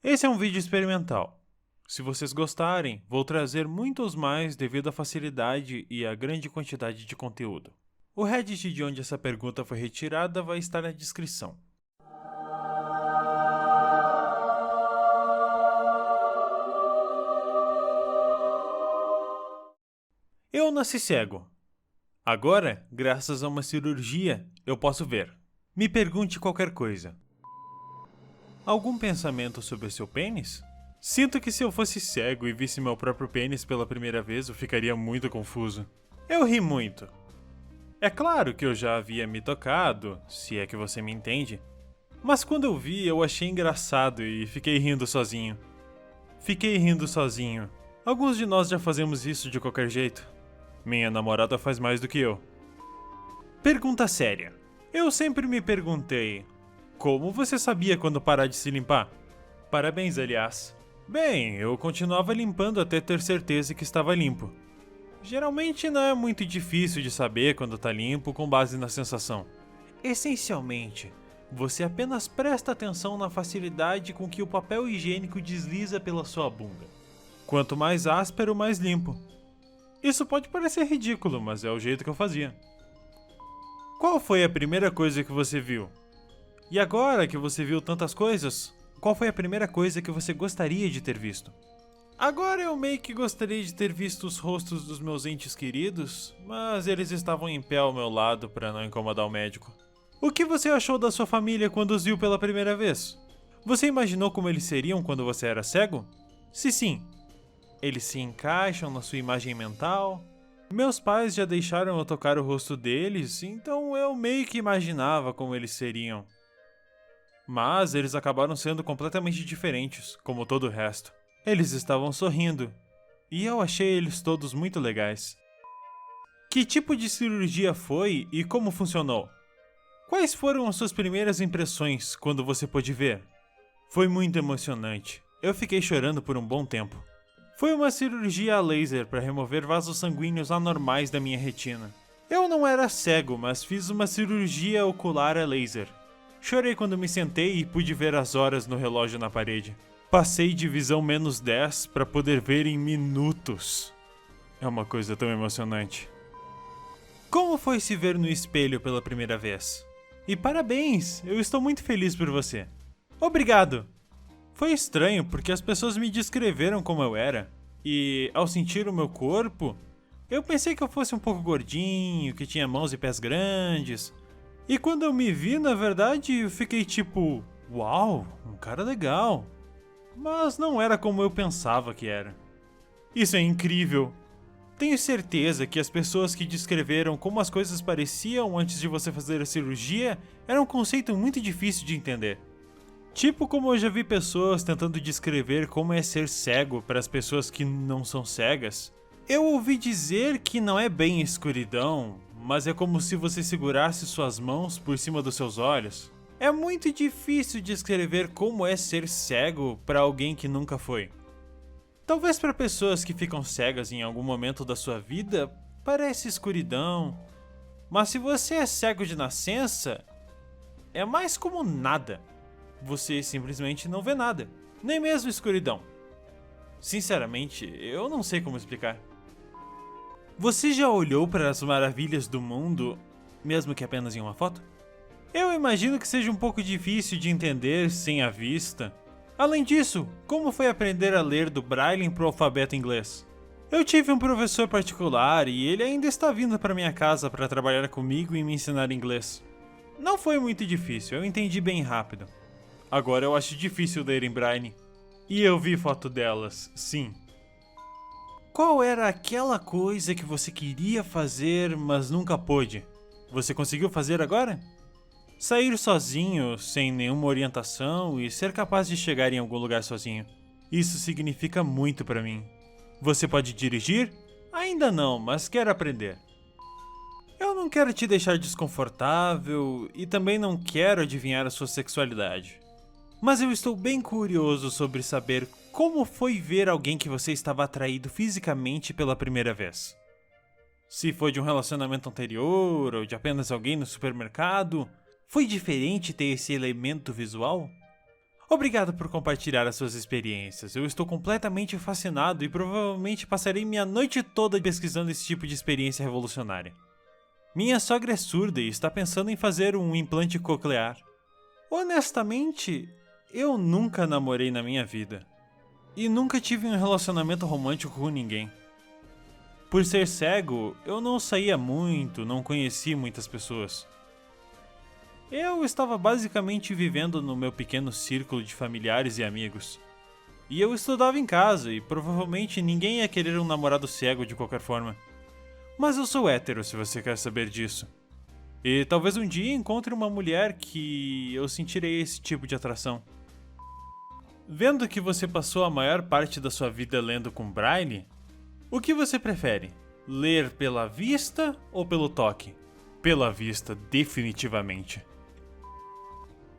Esse é um vídeo experimental. Se vocês gostarem, vou trazer muitos mais devido à facilidade e à grande quantidade de conteúdo. O Reddit de onde essa pergunta foi retirada vai estar na descrição. Eu nasci cego. Agora, graças a uma cirurgia, eu posso ver. Me pergunte qualquer coisa. Algum pensamento sobre seu pênis? Sinto que se eu fosse cego e visse meu próprio pênis pela primeira vez, eu ficaria muito confuso. Eu ri muito. É claro que eu já havia me tocado, se é que você me entende. Mas quando eu vi, eu achei engraçado e fiquei rindo sozinho. Alguns de nós já fazemos isso de qualquer jeito. Minha namorada faz mais do que eu. Pergunta séria. Eu sempre me perguntei: como você sabia quando parar de se limpar? Parabéns, aliás. Bem, eu continuava limpando até ter certeza que estava limpo. Geralmente não é muito difícil de saber quando tá limpo com base na sensação. Essencialmente, você apenas presta atenção na facilidade com que o papel higiênico desliza pela sua bunda. Quanto mais áspero, mais limpo. Isso pode parecer ridículo, mas é o jeito que eu fazia. Qual foi a primeira coisa que você viu? E agora que você viu tantas coisas, qual foi a primeira coisa que você gostaria de ter visto? Agora eu meio que gostaria de ter visto os rostos dos meus entes queridos, mas eles estavam em pé ao meu lado para não incomodar o médico. O que você achou da sua família quando os viu pela primeira vez? Você imaginou como eles seriam quando você era cego? Se sim, eles se encaixam na sua imagem mental? Meus pais já deixaram eu tocar o rosto deles, então eu meio que imaginava como eles seriam. Mas eles acabaram sendo completamente diferentes, como todo o resto. Eles estavam sorrindo, e eu achei eles todos muito legais. Que tipo de cirurgia foi e como funcionou? Quais foram as suas primeiras impressões quando você pôde ver? Foi muito emocionante. Eu fiquei chorando por um bom tempo. Foi uma cirurgia a laser para remover vasos sanguíneos anormais da minha retina. Eu não era cego, mas fiz uma cirurgia ocular a laser. Chorei quando me sentei e pude ver as horas no relógio na parede. Passei de visão -10 para poder ver em minutos. É uma coisa tão emocionante. Como foi se ver no espelho pela primeira vez? E parabéns, eu estou muito feliz por você. Obrigado! Foi estranho porque as pessoas me descreveram como eu era. E ao sentir o meu corpo, eu pensei que eu fosse um pouco gordinho, que tinha mãos e pés grandes. E quando eu me vi, na verdade, eu fiquei tipo, uau, um cara legal. Mas não era como eu pensava que era. Isso é incrível. Tenho certeza que as pessoas que descreveram como as coisas pareciam antes de você fazer a cirurgia era um conceito muito difícil de entender. Tipo como eu já vi pessoas tentando descrever como é ser cego para as pessoas que não são cegas. Eu ouvi dizer que não é bem escuridão, mas é como se você segurasse suas mãos por cima dos seus olhos. É muito difícil descrever como é ser cego para alguém que nunca foi. Talvez para pessoas que ficam cegas em algum momento da sua vida, parece escuridão. Mas se você é cego de nascença, é mais como nada. Você simplesmente não vê nada, nem mesmo escuridão. Sinceramente, eu não sei como explicar. Você já olhou para as maravilhas do mundo, mesmo que apenas em uma foto? Eu imagino que seja um pouco difícil de entender sem a vista. Além disso, como foi aprender a ler do Braille para o alfabeto inglês? Eu tive um professor particular e ele ainda está vindo para minha casa para trabalhar comigo e me ensinar inglês. Não foi muito difícil, eu entendi bem rápido. Agora eu acho difícil ler em Braille. E eu vi foto delas, sim. Qual era aquela coisa que você queria fazer, mas nunca pôde? Você conseguiu fazer agora? Sair sozinho, sem nenhuma orientação e ser capaz de chegar em algum lugar sozinho. Isso significa muito pra mim. Você pode dirigir? Ainda não, mas quero aprender. Eu não quero te deixar desconfortável e também não quero adivinhar a sua sexualidade. Mas eu estou bem curioso sobre saber como foi ver alguém que você estava atraído fisicamente pela primeira vez. Se foi de um relacionamento anterior ou de apenas alguém no supermercado, foi diferente ter esse elemento visual? Obrigado por compartilhar as suas experiências. Eu estou completamente fascinado e provavelmente passarei minha noite toda pesquisando esse tipo de experiência revolucionária. Minha sogra é surda e está pensando em fazer um implante coclear. Honestamente, eu nunca namorei na minha vida. E nunca tive um relacionamento romântico com ninguém. Por ser cego, eu não saía muito, não conheci muitas pessoas. Eu estava basicamente vivendo no meu pequeno círculo de familiares e amigos. E eu estudava em casa e provavelmente ninguém ia querer um namorado cego de qualquer forma. Mas eu sou hétero, se você quer saber disso. E talvez um dia encontre uma mulher que eu sentirei esse tipo de atração. Vendo que você passou a maior parte da sua vida lendo com braille, o que você prefere? Ler pela vista ou pelo toque? Pela vista, definitivamente.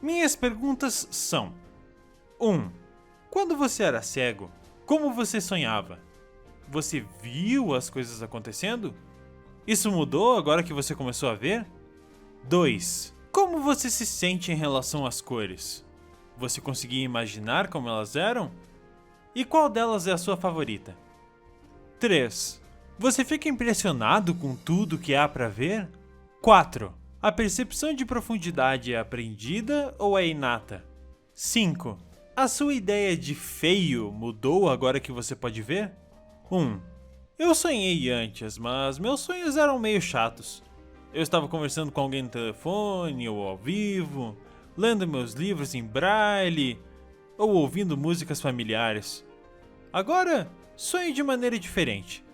Minhas perguntas são: 1. Quando você era cego, como você sonhava? Você viu as coisas acontecendo? Isso mudou agora que você começou a ver? 2. Como você se sente em relação às cores? Você conseguia imaginar como elas eram? E qual delas é a sua favorita? 3. Você fica impressionado com tudo que há para ver? 4. A percepção de profundidade é aprendida ou é inata? 5. A sua ideia de feio mudou agora que você pode ver? 1. Eu sonhei antes, mas meus sonhos eram meio chatos. Eu estava conversando com alguém no telefone ou ao vivo, lendo meus livros em braille ou ouvindo músicas familiares. Agora, sonho de maneira diferente.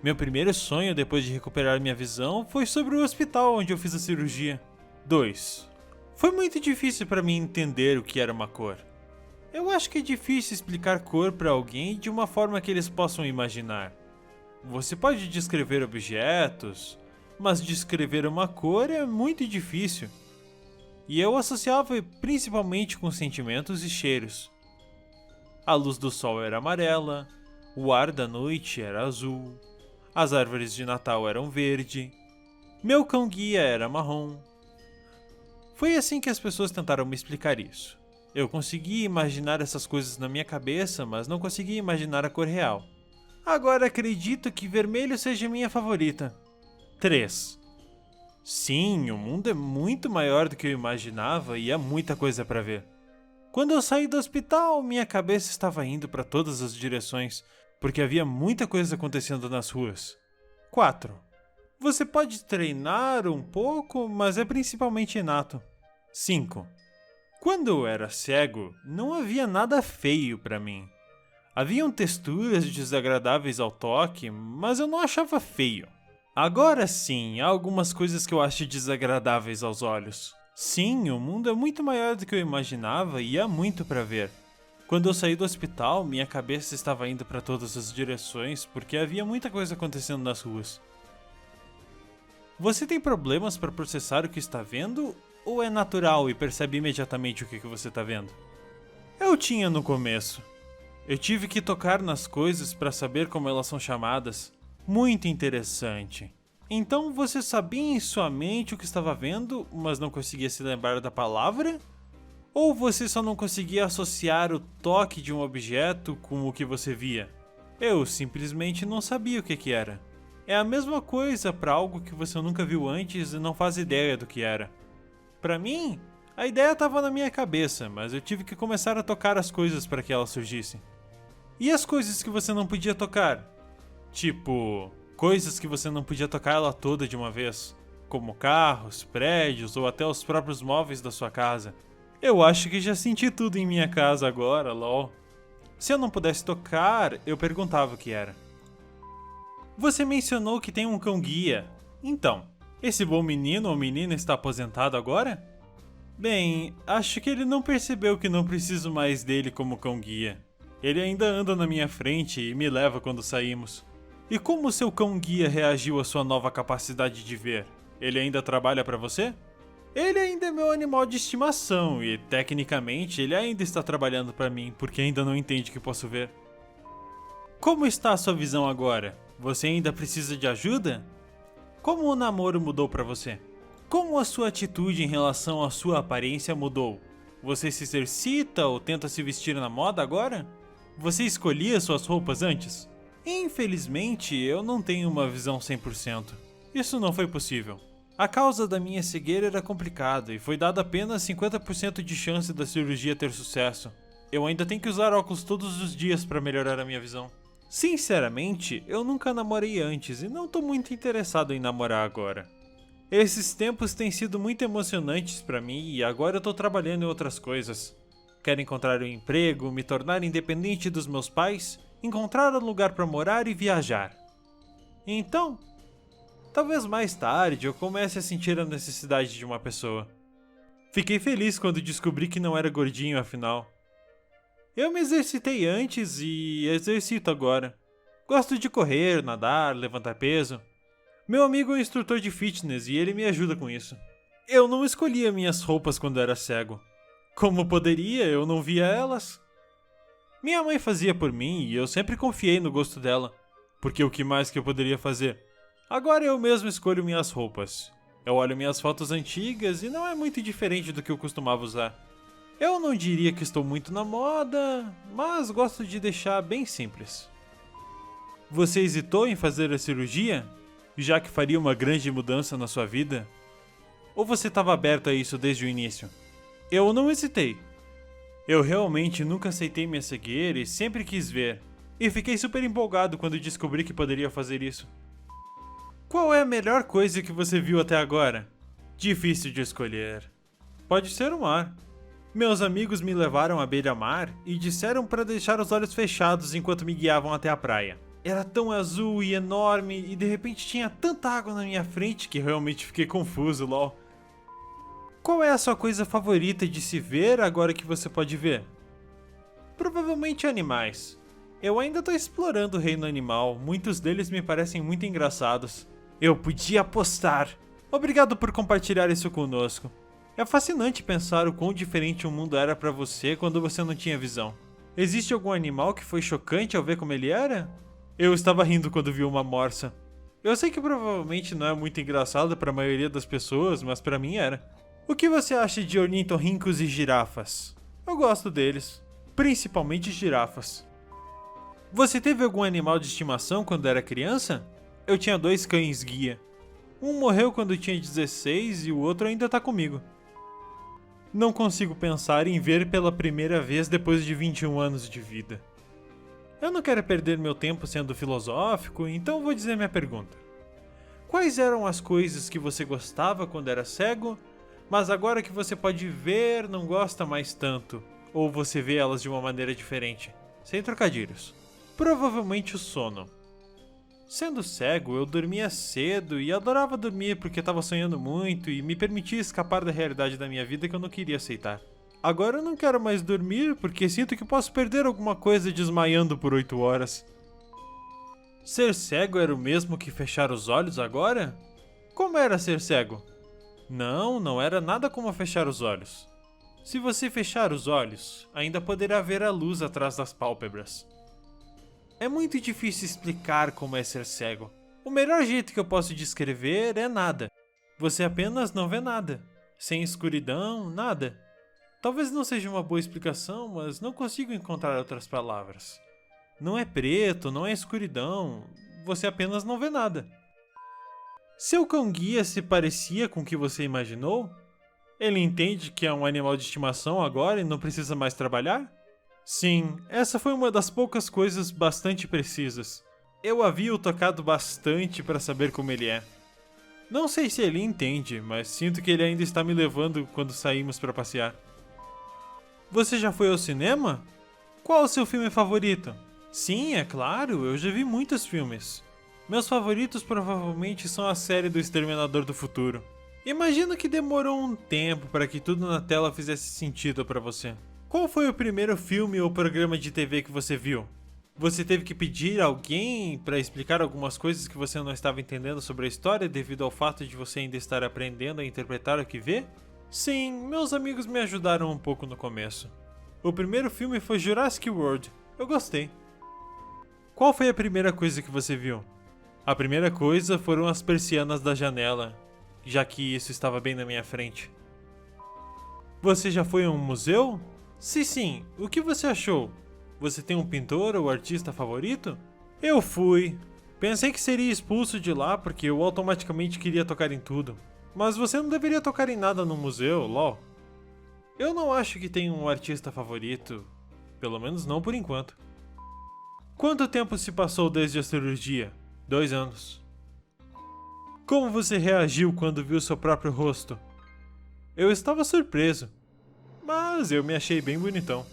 Meu primeiro sonho depois de recuperar minha visão foi sobre o hospital onde eu fiz a cirurgia. 2. Foi muito difícil para mim entender o que era uma cor. Eu acho que é difícil explicar cor para alguém de uma forma que eles possam imaginar. Você pode descrever objetos, mas descrever uma cor é muito difícil. E eu associava principalmente com sentimentos e cheiros. A luz do sol era amarela, o ar da noite era azul, as árvores de Natal eram verde, meu cão-guia era marrom. Foi assim que as pessoas tentaram me explicar isso. Eu conseguia imaginar essas coisas na minha cabeça, mas não conseguia imaginar a cor real. Agora acredito que vermelho seja minha favorita. 3. Sim, o mundo é muito maior do que eu imaginava e há muita coisa para ver. Quando eu saí do hospital, minha cabeça estava indo para todas as direções, porque havia muita coisa acontecendo nas ruas. 4. Você pode treinar um pouco, mas é principalmente inato. 5. Quando eu era cego, não havia nada feio para mim. Haviam texturas desagradáveis ao toque, mas eu não achava feio. Agora sim, há algumas coisas que eu acho desagradáveis aos olhos. Sim, o mundo é muito maior do que eu imaginava e há muito para ver. Quando eu saí do hospital, minha cabeça estava indo para todas as direções porque havia muita coisa acontecendo nas ruas. Você tem problemas para processar o que está vendo ou é natural e percebe imediatamente o que você está vendo? Eu tinha no começo. Eu tive que tocar nas coisas para saber como elas são chamadas. Muito interessante. Então você sabia em sua mente o que estava vendo, mas não conseguia se lembrar da palavra? Ou você só não conseguia associar o toque de um objeto com o que você via? Eu simplesmente não sabia o que era. É a mesma coisa para algo que você nunca viu antes e não faz ideia do que era. Para mim, a ideia estava na minha cabeça, mas eu tive que começar a tocar as coisas para que elas surgissem. E as coisas que você não podia tocar? Tipo, coisas que você não podia tocar ela toda de uma vez, como carros, prédios ou até os próprios móveis da sua casa. Eu acho que já senti tudo em minha casa agora, lol. Se eu não pudesse tocar, eu perguntava o que era. Você mencionou que tem um cão-guia. Então, esse bom menino ou menina está aposentado agora? Bem, acho que ele não percebeu que não preciso mais dele como cão-guia. Ele ainda anda na minha frente e me leva quando saímos. E como seu cão-guia reagiu à sua nova capacidade de ver? Ele ainda trabalha para você? Ele ainda é meu animal de estimação e, tecnicamente, ele ainda está trabalhando para mim porque ainda não entende que posso ver. Como está a sua visão agora? Você ainda precisa de ajuda? Como o namoro mudou para você? Como a sua atitude em relação à sua aparência mudou? Você se exercita ou tenta se vestir na moda agora? Você escolhia suas roupas antes? Infelizmente, eu não tenho uma visão 100%. Isso não foi possível. A causa da minha cegueira era complicada e foi dado apenas 50% de chance da cirurgia ter sucesso. Eu ainda tenho que usar óculos todos os dias para melhorar a minha visão. Sinceramente, eu nunca namorei antes e não tô muito interessado em namorar agora. Esses tempos têm sido muito emocionantes para mim e agora eu tô trabalhando em outras coisas. Quero encontrar um emprego, me tornar independente dos meus pais, encontrar um lugar para morar e viajar. Então, talvez mais tarde eu comece a sentir a necessidade de uma pessoa. Fiquei feliz quando descobri que não era gordinho afinal. Eu me exercitei antes e exercito agora. Gosto de correr, nadar, levantar peso. Meu amigo é um instrutor de fitness e ele me ajuda com isso. Eu não escolhia minhas roupas quando era cego. Como poderia, eu não via elas. Minha mãe fazia por mim e eu sempre confiei no gosto dela. Porque o que mais que eu poderia fazer? Agora eu mesmo escolho minhas roupas. Eu olho minhas fotos antigas e não é muito diferente do que eu costumava usar. Eu não diria que estou muito na moda, mas gosto de deixar bem simples. Você hesitou em fazer a cirurgia, já que faria uma grande mudança na sua vida? Ou você estava aberto a isso desde o início? Eu não hesitei. Eu realmente nunca aceitei minha cegueira e sempre quis ver. E fiquei super empolgado quando descobri que poderia fazer isso. Qual é a melhor coisa que você viu até agora? Difícil de escolher. Pode ser o mar. Meus amigos me levaram à beira-mar e disseram para deixar os olhos fechados enquanto me guiavam até a praia. Era tão azul e enorme e de repente tinha tanta água na minha frente que realmente fiquei confuso, lol. Qual é a sua coisa favorita de se ver agora que você pode ver? Provavelmente animais. Eu ainda tô explorando o reino animal, muitos deles me parecem muito engraçados. Eu podia apostar! Obrigado por compartilhar isso conosco. É fascinante pensar o quão diferente o mundo era pra você quando você não tinha visão. Existe algum animal que foi chocante ao ver como ele era? Eu estava rindo quando vi uma morsa. Eu sei que provavelmente não é muito engraçado pra maioria das pessoas, mas pra mim era. O que você acha de ornitorrincos e girafas? Eu gosto deles, principalmente girafas. Você teve algum animal de estimação quando era criança? Eu tinha 2 cães guia. Um morreu quando tinha 16 e o outro ainda tá comigo. Não consigo pensar em ver pela primeira vez depois de 21 anos de vida. Eu não quero perder meu tempo sendo filosófico, então vou dizer minha pergunta. Quais eram as coisas que você gostava quando era cego, mas agora que você pode ver, não gosta mais tanto? Ou você vê elas de uma maneira diferente? Sem trocadilhos. Provavelmente o sono. Sendo cego, eu dormia cedo e adorava dormir porque estava sonhando muito e me permitia escapar da realidade da minha vida que eu não queria aceitar. Agora eu não quero mais dormir porque sinto que posso perder alguma coisa desmaiando por 8 horas. Ser cego era o mesmo que fechar os olhos agora? Como era ser cego? Não era nada como fechar os olhos. Se você fechar os olhos, ainda poderá ver a luz atrás das pálpebras. É muito difícil explicar como é ser cego. O melhor jeito que eu posso descrever é nada. Você apenas não vê nada. Sem escuridão, nada. Talvez não seja uma boa explicação, mas não consigo encontrar outras palavras. Não é preto, não é escuridão. Você apenas não vê nada. Seu cão-guia se parecia com o que você imaginou? Ele entende que é um animal de estimação agora e não precisa mais trabalhar? Sim, essa foi uma das poucas coisas bastante precisas. Eu havia o tocado bastante para saber como ele é. Não sei se ele entende, mas sinto que ele ainda está me levando quando saímos para passear. Você já foi ao cinema? Qual o seu filme favorito? Sim, é claro, eu já vi muitos filmes. Meus favoritos provavelmente são a série do Exterminador do Futuro. Imagino que demorou um tempo para que tudo na tela fizesse sentido para você. Qual foi o primeiro filme ou programa de TV que você viu? Você teve que pedir a alguém para explicar algumas coisas que você não estava entendendo sobre a história devido ao fato de você ainda estar aprendendo a interpretar o que vê? Sim, meus amigos me ajudaram um pouco no começo. O primeiro filme foi Jurassic World. Eu gostei. Qual foi a primeira coisa que você viu? A primeira coisa foram as persianas da janela, já que isso estava bem na minha frente. Você já foi a um museu? Se sim, o que você achou? Você tem um pintor ou artista favorito? Eu fui. Pensei que seria expulso de lá porque eu automaticamente queria tocar em tudo. Mas você não deveria tocar em nada no museu, lol. Eu não acho que tenho um artista favorito. Pelo menos não por enquanto. Quanto tempo se passou desde a cirurgia? 2 anos. Como você reagiu quando viu seu próprio rosto? Eu estava surpreso, mas eu me achei bem bonitão.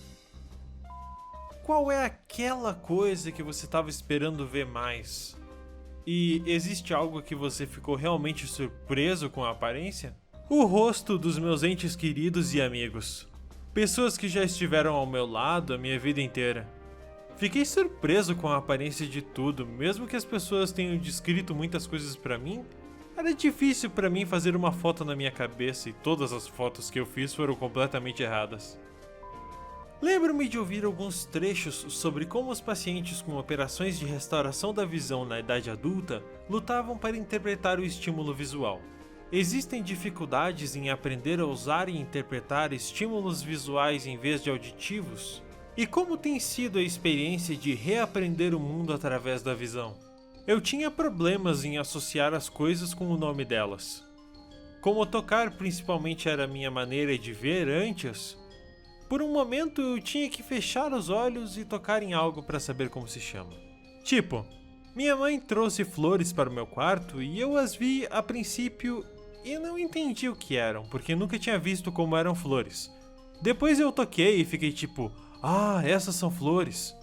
Qual é aquela coisa que você estava esperando ver mais? E existe algo que você ficou realmente surpreso com a aparência? O rosto dos meus entes queridos e amigos. Pessoas que já estiveram ao meu lado a minha vida inteira. Fiquei surpreso com a aparência de tudo, mesmo que as pessoas tenham descrito muitas coisas pra mim. Era difícil pra mim fazer uma foto na minha cabeça e todas as fotos que eu fiz foram completamente erradas. Lembro-me de ouvir alguns trechos sobre como os pacientes com operações de restauração da visão na idade adulta lutavam para interpretar o estímulo visual. Existem dificuldades em aprender a usar e interpretar estímulos visuais em vez de auditivos? E como tem sido a experiência de reaprender o mundo através da visão? Eu tinha problemas em associar as coisas com o nome delas. Como tocar principalmente era a minha maneira de ver antes, por um momento eu tinha que fechar os olhos e tocar em algo para saber como se chama. Tipo, minha mãe trouxe flores para o meu quarto e eu as vi a princípio e não entendi o que eram, porque nunca tinha visto como eram flores. Depois eu toquei e fiquei tipo, essas são flores.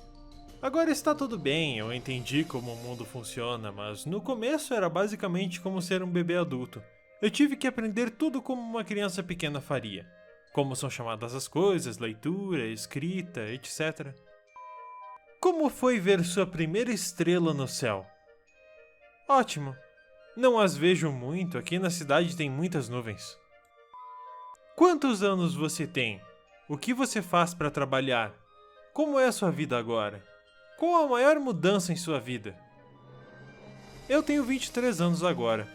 Agora está tudo bem, eu entendi como o mundo funciona, mas no começo era basicamente como ser um bebê adulto. Eu tive que aprender tudo como uma criança pequena faria. Como são chamadas as coisas, leitura, escrita, etc. Como foi ver sua primeira estrela no céu? Ótimo. Não as vejo muito, aqui na cidade tem muitas nuvens. Quantos anos você tem? O que você faz para trabalhar? Como é a sua vida agora? Qual a maior mudança em sua vida? Eu tenho 23 anos agora.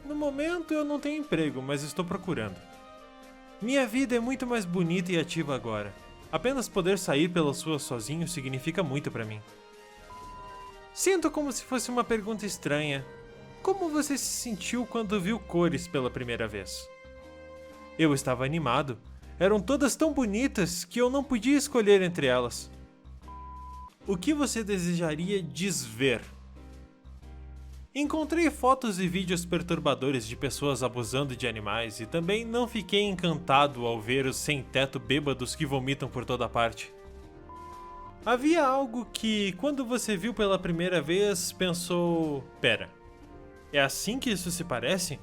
No momento eu não tenho emprego, mas estou procurando. Minha vida é muito mais bonita e ativa agora. Apenas poder sair pelas ruas sozinho significa muito para mim. Sinto como se fosse uma pergunta estranha. Como você se sentiu quando viu cores pela primeira vez? Eu estava animado. Eram todas tão bonitas que eu não podia escolher entre elas. O que você desejaria desver? Encontrei fotos e vídeos perturbadores de pessoas abusando de animais e também não fiquei encantado ao ver os sem-teto bêbados que vomitam por toda parte. Havia algo que, quando você viu pela primeira vez, pensou... Pera, é assim que isso se parece?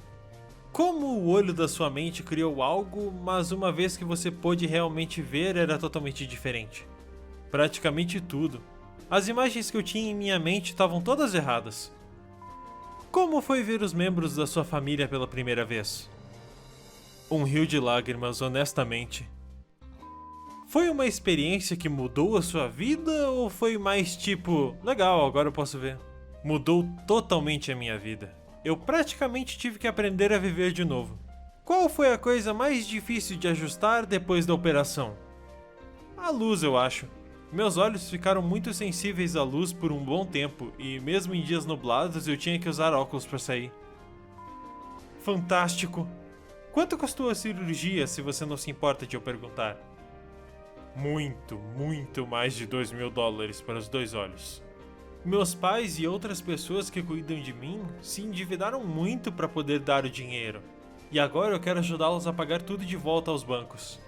Como o olho da sua mente criou algo, mas uma vez que você pôde realmente ver era totalmente diferente? Praticamente tudo. As imagens que eu tinha em minha mente estavam todas erradas. Como foi ver os membros da sua família pela primeira vez? Um rio de lágrimas, honestamente. Foi uma experiência que mudou a sua vida ou foi mais tipo, legal, agora eu posso ver? Mudou totalmente a minha vida. Eu praticamente tive que aprender a viver de novo. Qual foi a coisa mais difícil de ajustar depois da operação? A luz, eu acho. Meus olhos ficaram muito sensíveis à luz por um bom tempo e mesmo em dias nublados eu tinha que usar óculos para sair. Fantástico! Quanto custou a cirurgia, se você não se importa de eu perguntar? Muito mais de $2.000 para os 2 olhos. Meus pais e outras pessoas que cuidam de mim se endividaram muito para poder dar o dinheiro. E agora eu quero ajudá-los a pagar tudo de volta aos bancos.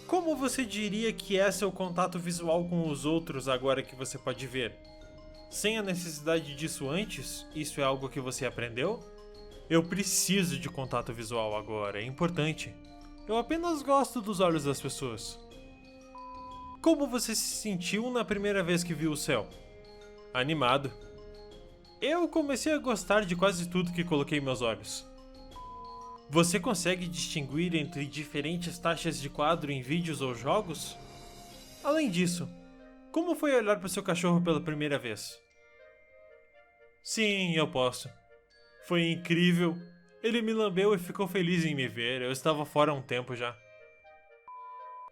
Como você diria que é seu contato visual com os outros agora que você pode ver? Sem a necessidade disso antes, isso é algo que você aprendeu? Eu preciso de contato visual agora, é importante. Eu apenas gosto dos olhos das pessoas. Como você se sentiu na primeira vez que viu o céu? Animado. Eu comecei a gostar de quase tudo que coloquei em meus olhos. Você consegue distinguir entre diferentes taxas de quadro em vídeos ou jogos? Além disso, como foi olhar para seu cachorro pela primeira vez? Sim, eu posso. Foi incrível. Ele me lambeu e ficou feliz em me ver. Eu estava fora há um tempo já.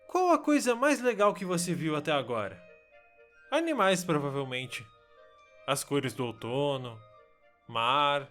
Qual a coisa mais legal que você viu até agora? Animais, provavelmente. As cores do outono, mar.